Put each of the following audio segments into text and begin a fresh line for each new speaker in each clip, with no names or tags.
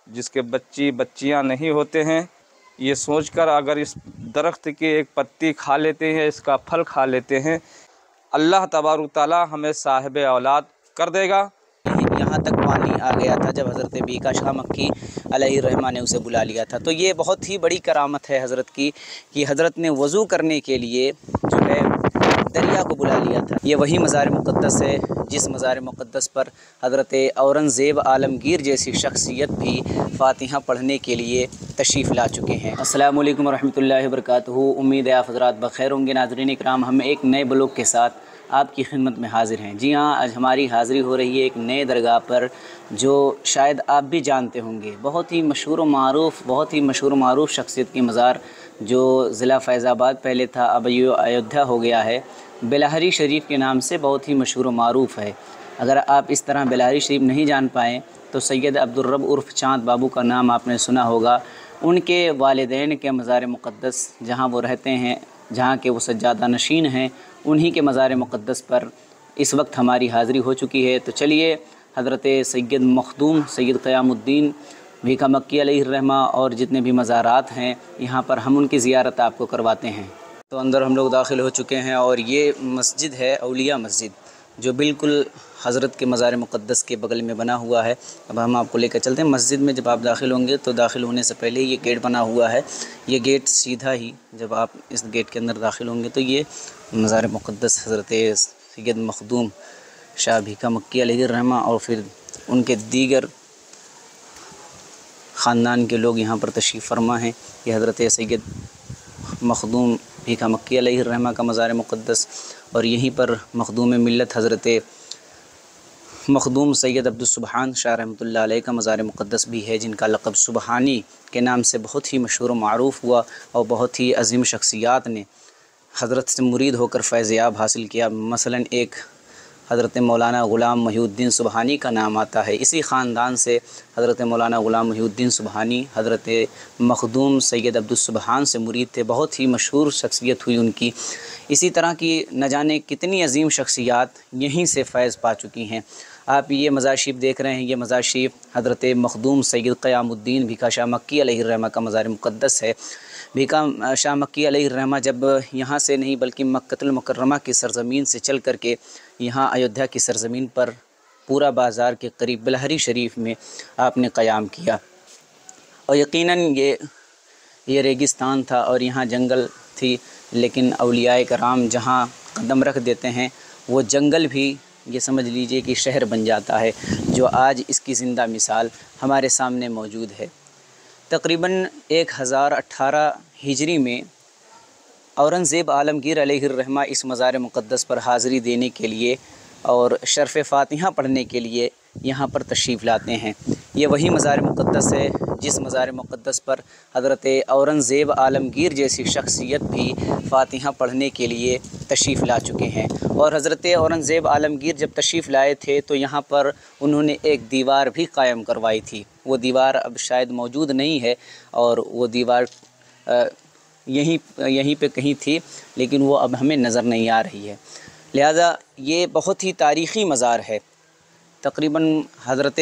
जिसके बच्ची बच्चियां नहीं होते हैं, ये सोचकर अगर इस दरख्त की एक पत्ती खा लेते हैं, इसका फल खा लेते हैं, अल्लाह तबारक ताला हमें साहिब औलाद कर देगा।
यहाँ तक पानी आ गया था जब हज़रत बीका शाह मक्की अलैहिर्रहमा ने उसे बुला लिया था। तो ये बहुत ही बड़ी करामत है हज़रत की कि हज़रत ने वज़ू करने के लिए जो है दरिया को बुला लिया था। ये वही मज़ार मुक़द्दस है जिस मज़ार मुक़द्दस पर हज़रत औरंगज़ेब आलमगीर जैसी शख्सियत भी फ़ातिहा पढ़ने के लिए तशरीफ़ ला चुके हैं। अस्सलामु अलैकुम रहमतुल्लाहि व बरकातुहू। उम्मीद है आप हज़रात बख़ैर होंगे। नाज़रीन इकराम, हम एक नए ब्लॉग के साथ आपकी खिदमत में हाज़िर हैं। जी हाँ, आज हमारी हाज़िरी हो रही है एक नए दरगाह पर जो शायद आप भी जानते होंगे। बहुत ही मशहूर व मारूफ़ शख्सियत की मज़ार जो ज़िला फ़ैज़ाबाद पहले था, अब ये अयोध्या हो गया है। बिलहरी शरीफ के नाम से बहुत ही मशहूर व मारूफ़ है। अगर आप इस तरह बिलहरी शरीफ नहीं जान पाएँ तो सैयद अब्दुल रब उर्फ़ चाँद बाबू का नाम आपने सुना होगा। उनके वालिदैन के मज़ार मुक़द्दस जहाँ वो रहते हैं, जहाँ के वो सज्जादा नशीन हैं, उन्हीं के मज़ार मुक़द्दस पर इस वक्त हमारी हाज़िरी हो चुकी है। तो चलिए हज़रत सैयद मखदूम सैयद क़यामुद्दीन भीका मक्की अलैहिर्रहमा और जितने भी मज़ारात हैं यहाँ पर हम उनकी ज़ियारत आपको करवाते हैं। तो अंदर हम लोग दाखिल हो चुके हैं और ये मस्जिद है औलिया मस्जिद, जो बिल्कुल हज़रत के मज़ार मुक़द्दस के बगल में बना हुआ है। अब हम आपको लेकर चलते हैं मस्जिद में। जब आप दाखिल होंगे तो दाखिल होने से पहले ये गेट बना हुआ है। ये गेट सीधा ही जब आप इस गेट के अंदर दाखिल होंगे तो ये मज़ार मुक़द्दस हज़रत सैयद मखदूम शाह भीका मक्की अलैहिर्रहमा और फिर उनके दीगर ख़ानदान के लोग यहाँ पर तशरीफ़ फरमा हैं। ये हज़रत सैयद मखदूम भीका मक्की अलैहिर्रहमा का मज़ार मुक़द्दस और यहीं पर मखदूम मिल्लत हज़रत मखदूम सैयद अब्दुल सुबहान शाह रहमतुल्लाह अलैह का मज़ार मुक़द्दस भी है, जिनका लक़ब सुबहानी के नाम से बहुत ही मशहूर व मारूफ़ हुआ और बहुत ही अज़ीम शख्सियात ने हज़रत से मुरीद होकर फ़ैज़-ए-आब हासिल किया। मसलन एक हज़रत मौलाना ग़ुलाम मुहीउद्दीन सुबहानी का नाम आता है। इसी ख़ानदान से हज़रत मौलाना ग़ुलाम मुहीउद्दीन सुबहानी हज़रत मखदूम सैयद अब्दुल सुबहान से मुरीद थे। बहुत ही मशहूर शख्सियत हुई उनकी। इसी तरह की न जाने कितनी अज़ीम शख्सियात यहीं से फ़ैज़ पा चुकी हैं। आप ये मज़ार शरीफ देख रहे हैं, ये मज़ार शरीफ हज़रत मखदूम सैयद क़यामुद्दीन भीका शाह मक्की अलैहिर्रहमा का मज़ार मुक़द्दस है। भीका शाह मक्की अलैहिर्रहमा जब यहाँ से नहीं बल्कि मक्कतुल मुकर्रमा की सरज़मीन से चल कर के यहाँ अयोध्या की सरज़मीन पर पूरा बाज़ार के करीब बिलहरी शरीफ में आपने क़याम किया। और यकीनन ये रेगिस्तान था और यहाँ जंगल थी, लेकिन औलियाए कराम जहाँ कदम रख देते हैं वो जंगल भी ये समझ लीजिए कि शहर बन जाता है, जो आज इसकी ज़िंदा मिसाल हमारे सामने मौजूद है। तकरीबन 1018 हिजरी में औरंगज़ेब आलमगीर अलैहिर्रहमा इस मज़ार मुक़द्दस पर हाज़िरी देने के लिए और शर्फ़ फ़ातिहा पढ़ने के लिए यहाँ पर तशरीफ़ लाते हैं। ये वही मज़ार मुक़द्दस है जिस मज़ार मुक़द्दस पर हज़रत औरंगज़ेब आलमगीर जैसी शख्सियत भी फ़ातिहा पढ़ने के लिए तशरीफ़ ला चुके हैं। और हज़रत औरंगज़ेब आलमगीर जब तशरीफ़ लाए थे तो यहाँ पर उन्होंने एक दीवार भी कायम करवाई थी। वो दीवार अब शायद मौजूद नहीं है और वो दीवार यहीं पे कहीं थी, लेकिन वो अब हमें नज़र नहीं आ रही है। लिहाजा ये बहुत ही तारीख़ी मज़ार है। तकरीबन हज़रत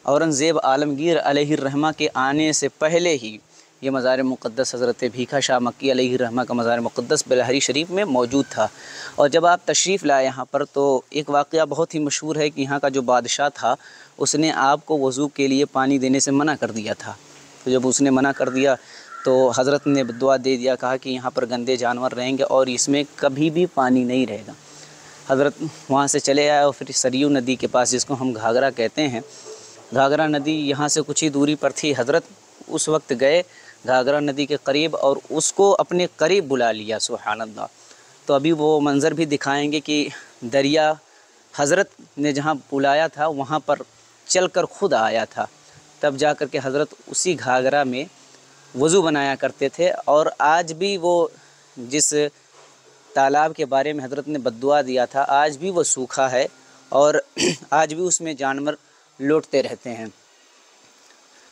औरंगज़ेब आलमगीर अलैहिर्रहमा के आने से पहले ही ये मज़ार मुक़द्दस हज़रत भीका शाह मक्की अलैहिर्रहमा का मज़ार मुक़द्दस बिलहरी शरीफ में मौजूद था। और जब आप तशरीफ़ लाए यहाँ पर तो एक वाक़या बहुत ही मशहूर है कि यहाँ का जो बादशाह था उसने आपको वज़ू के लिए पानी देने से मना कर दिया था। तो जब उसने मना कर दिया तो हज़रत ने बद्दुआ दे दिया, कहा कि यहाँ पर गंदे जानवर रहेंगे और इसमें कभी भी पानी नहीं रहेगा। हज़रत वहाँ से चले आए और फिर सरयू नदी के पास, जिसको हम घाघरा कहते हैं, घाघरा नदी यहाँ से कुछ ही दूरी पर थी। हज़रत उस वक्त गए घाघरा नदी के करीब और उसको अपने करीब बुला लिया। सुभान अल्लाह। तो अभी वो मंज़र भी दिखाएंगे कि दरिया हज़रत ने जहाँ बुलाया था वहाँ पर चलकर ख़ुद आया था। तब जा कर के हज़रत उसी घाघरा में वज़ू बनाया करते थे। और आज भी वो जिस तालाब के बारे में हज़रत ने बद्दुआ दिया था, आज भी वो सूखा है और आज भी उसमें जानवर लौटते रहते हैं।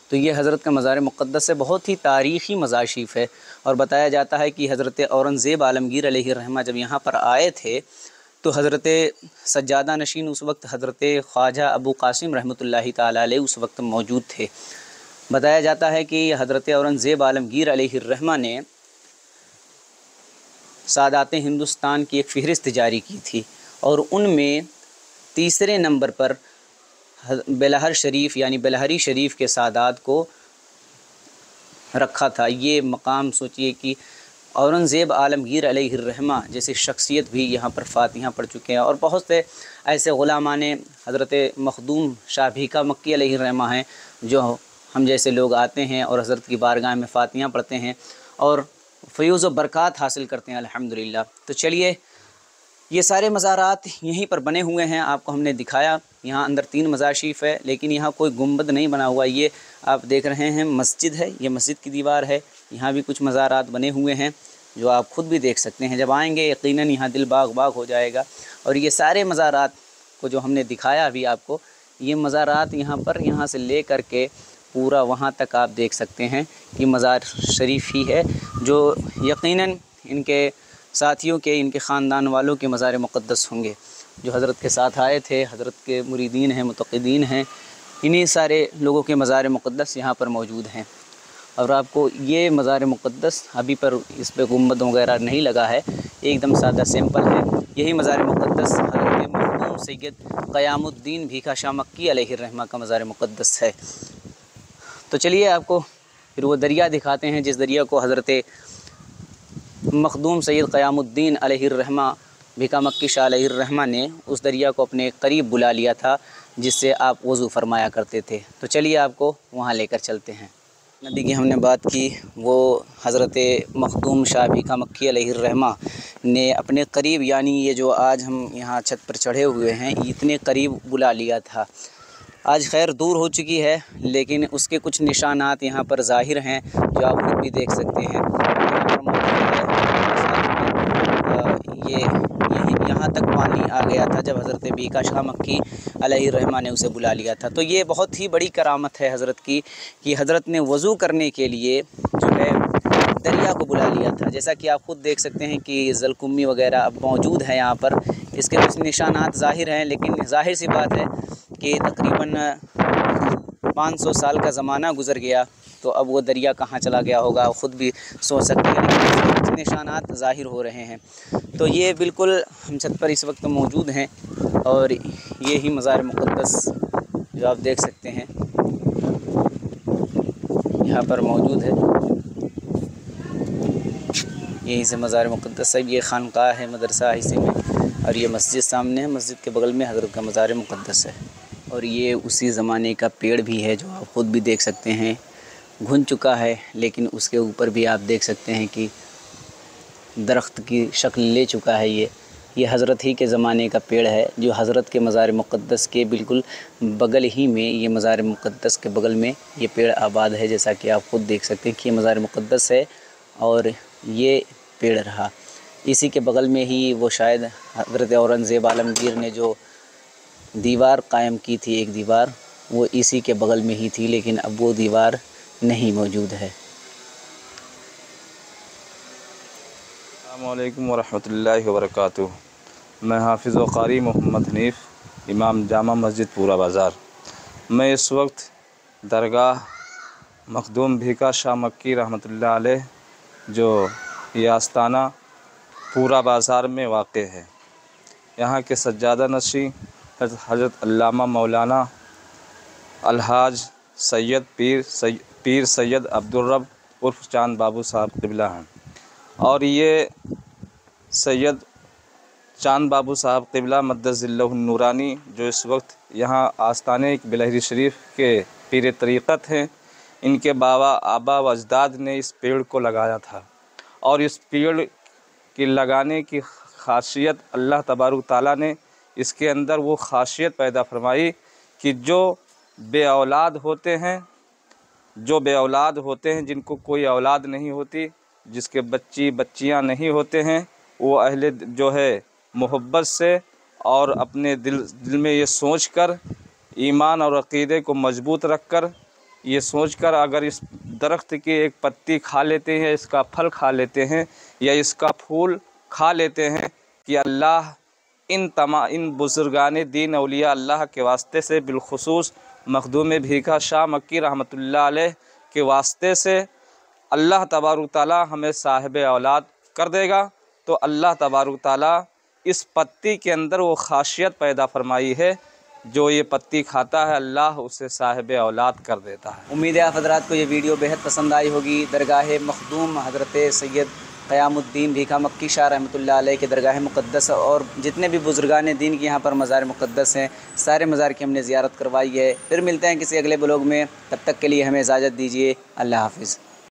तो ये हज़रत का मज़ार मुक़द्दस है, बहुत ही तारीख़ी मज़ार शरीफ है। और बताया जाता है कि हज़रत औरंगज़ेब आलमगीर अलैहिर्रहमा जब यहाँ पर आए थे तो हज़रत सज्जादा नशीन उस वक्त हज़रत ख्वाजा अबू कासिम रहमतुल्लाहि ताला अलैह उस वक्त मौजूद थे। बताया जाता है कि हज़रत औरंगज़ेब आलमगीर अलैहिर्रहमा ने सादात हिंदुस्तान की एक फ़हरिस्त जारी की थी और उनमें तीसरे नंबर पर बेलहर शरीफ यानी बेलहरी शरीफ के सादात को रखा था। ये मकाम सोचिए कि औरंगज़ेब आलमगीर अलैहिर्रहमा जैसी शख्सियत भी यहाँ पर फ़ातिहा पढ़ चुके हैं और बहुत से ऐसे ग़ुलामाने हज़रत मखदूम शाह भीखा मक्की अलैहिर्रहमा हैं जो हम जैसे लोग आते हैं और हज़रत की बारगाह में फ़ातिहा पढ़ते हैं और फ़यूज़ व बरक़ात हासिल करते हैं अल्हम्दुलिल्लाह। तो चलिए, ये सारे मज़ारात यहीं पर बने हुए हैं, आपको हमने दिखाया। यहाँ अंदर 3 मज़ार शरीफ है, लेकिन यहाँ कोई गुंबद नहीं बना हुआ। ये आप देख रहे हैं मस्जिद है, ये मस्जिद की दीवार है। यहाँ भी कुछ मज़ारात बने हुए हैं जो आप ख़ुद भी देख सकते हैं। जब आएंगे यकीनन यहाँ दिल बाग बाग हो जाएगा। और ये सारे मज़ारात को जो हमने दिखाया अभी आपको, ये मज़ारात यहाँ पर यहाँ से ले कर के पूरा वहाँ तक आप देख सकते हैं कि मज़ार शरीफ ही है जो यकीनन इनके साथियों के, इनके ख़ानदान वालों के मज़ार मुक़द्दस होंगे जो हज़रत के साथ आए थे। हज़रत के मुरीदीन हैं, मुतक़ीदीन हैं, इन्हीं सारे लोगों के मज़ार मुक़द्दस यहाँ पर मौजूद हैं। और आपको ये मज़ार मुक़द्दस अभी पर इस पर गुंबद वगैरह नहीं लगा है, एकदम सादा सिंपल है। यही मज़ार मुक़द्दस हज़रत मखदूम सैयद क़यामुद्दीन भीखा शाह मक्की अलैहिर्रहमा का मज़ार मुक़द्दस है। तो चलिए आपको फिर वो दरिया दिखाते हैं जिस दरिया को हज़रत मखदूम सैयद क़यामुद्दीन अलैहिर्रहमा भीखा मक्की शाह अलैहिर्रहमा ने उस दरिया को अपने करीब बुला लिया था जिससे आप वज़ू फ़रमाया करते थे। तो चलिए आपको वहाँ लेकर चलते हैं। नदी की हमने बात की, वो हज़रत मखदूम शाह भीखा मक्की अलैहिर्रहमा ने अपने करीब, यानी ये जो आज हम यहाँ छत पर चढ़े हुए हैं, इतने करीब बुला लिया था। आज खैर दूर हो चुकी है, लेकिन उसके कुछ निशानात यहाँ पर ज़ाहिर हैं जो आप खुद भी देख सकते हैं। ये यहाँ तक पानी आ गया था जब हज़रत भीखा शाह मक्की अलैहिर्रहमा ने उसे बुला लिया था। तो ये बहुत ही बड़ी करामत है हज़रत की कि हज़रत ने वज़ू करने के लिए जो है दरिया को बुला लिया था। जैसा कि आप ख़ुद देख सकते हैं कि ज़लकुम्मी वगैरह अब मौजूद है यहाँ पर, इसके कुछ निशानात ज़ाहिर हैं, लेकिन ज़ाहिर सी बात है कि तकरीबन 500 साल का ज़माना गुज़र गया, तो अब वो दरिया कहाँ चला गया होगा आप ख़ुद भी सोच सकते हैं, लेकिन कुछ निशानात ज़ाहिर हो रहे हैं। तो ये बिल्कुल हम छत पर इस वक्त मौजूद हैं और ये ही मज़ार मुक़द्दस जो आप देख सकते हैं यहाँ पर मौजूद है। यहीं से मज़ार मुक़द्दस है। ये खानक़ाह है, मदरसा है इसी में, और ये मस्जिद सामने है, मस्जिद के बगल में हज़रत का मज़ार मुक़द्दस है। और ये उसी ज़माने का पेड़ भी है जो आप ख़ुद भी देख सकते हैं, घुन चुका है, लेकिन उसके ऊपर भी आप देख सकते हैं कि दरख्त की शक्ल ले चुका है। ये हज़रत ही के ज़माने का पेड़ है जो हज़रत के मज़ार मुक़द्दस के बिल्कुल बगल ही में, ये मज़ार मुक़द्दस के बगल में ये पेड़ आबाद है। जैसा कि आप ख़ुद देख सकते हैं कि ये मज़ार मुक़द्दस है और ये पेड़ रहा। इसी के बगल में ही वो शायद हज़रत औरंगज़ेब आलमगीर ने जो दीवार कायम की थी, एक दीवार, वो इसी के बगल में ही थी, लेकिन अब वो दीवार नहीं मौजूद है।
अस्सलामु अलैकुम वरहमतुल्लाहि वबरकातुहू। मैं हाफिज़ व क़ारी मोहम्मद हनीफ़, इमाम जामा मस्जिद पूरा बाज़ार। मैं इस वक्त दरगाह मखदूम भीखा शाह मक्की रहमतुल्लाह अलैह जो ये आस्ताना पूरा बाज़ार में वाक़ है। यहाँ के सज्जादा नशी हज़रत अल्लामा मौलाना अलहाज सैयद पीर सैयद अब्दुर्रब उर्फ़ चांद बाबू साहब क़िबला हैं। और ये सैयद चांद बाबू साहब क़िबला मद्दज़िल्लहु नूरानी जो इस वक्त यहाँ आस्ताने बिलहरी शरीफ के पीर तरीक़त हैं, इनके बाबा आबा व अजदाद ने इस पेड़ को लगाया था। और इस पेड़ के लगाने की ख़ासियत अल्लाह तबारक ताला ने इसके अंदर वो ख़ासियत पैदा फरमाई कि जो बे औलाद होते हैं, जिनको कोई औलाद नहीं होती, जिसके बच्चियाँ नहीं होते हैं, वो अहले जो है मोहब्बत से और अपने दिल में ये सोचकर, ईमान और अक़ीदे को मजबूत रखकर, ये सोचकर अगर इस दरख्त की एक पत्ती खा लेते हैं, इसका फल खा लेते हैं या इसका फूल खा लेते हैं कि अल्लाह इन बुज़ुर्गान दीन औलिया अल्लाह के वास्ते से, बिलखुसूस मखदूम भीखा शाह मक्की रहमतुल्लाह अलैह के वास्ते से अल्लाह तबारक ताला हमें साहिब औलाद कर देगा। तो अल्लाह तबारक ताला इस पत्ती के अंदर वो खासियत पैदा फरमाई है, जो ये पत्ती खाता है अल्लाह उसे साहिब औलाद कर देता है।
उम्मीद है आप हज़रात को ये वीडियो बेहद पसंद आई होगी। दरगाह मखदूम हज़रत सैयद क़यामुद्दीन भीखा मक्की शाह रहमतुल्लाह अलैह के दरगाह मुक़द्दस और जितने भी बुज़ुर्गान दीन के यहाँ पर मज़ार मुक़द्दस हैं, सारे मज़ार की हमने ज़ियारत करवाई है। फिर मिलते हैं किसी अगले ब्लॉग में, तब तक के लिए हमें इजाज़त दीजिए। अल्लाह हाफ़िज़।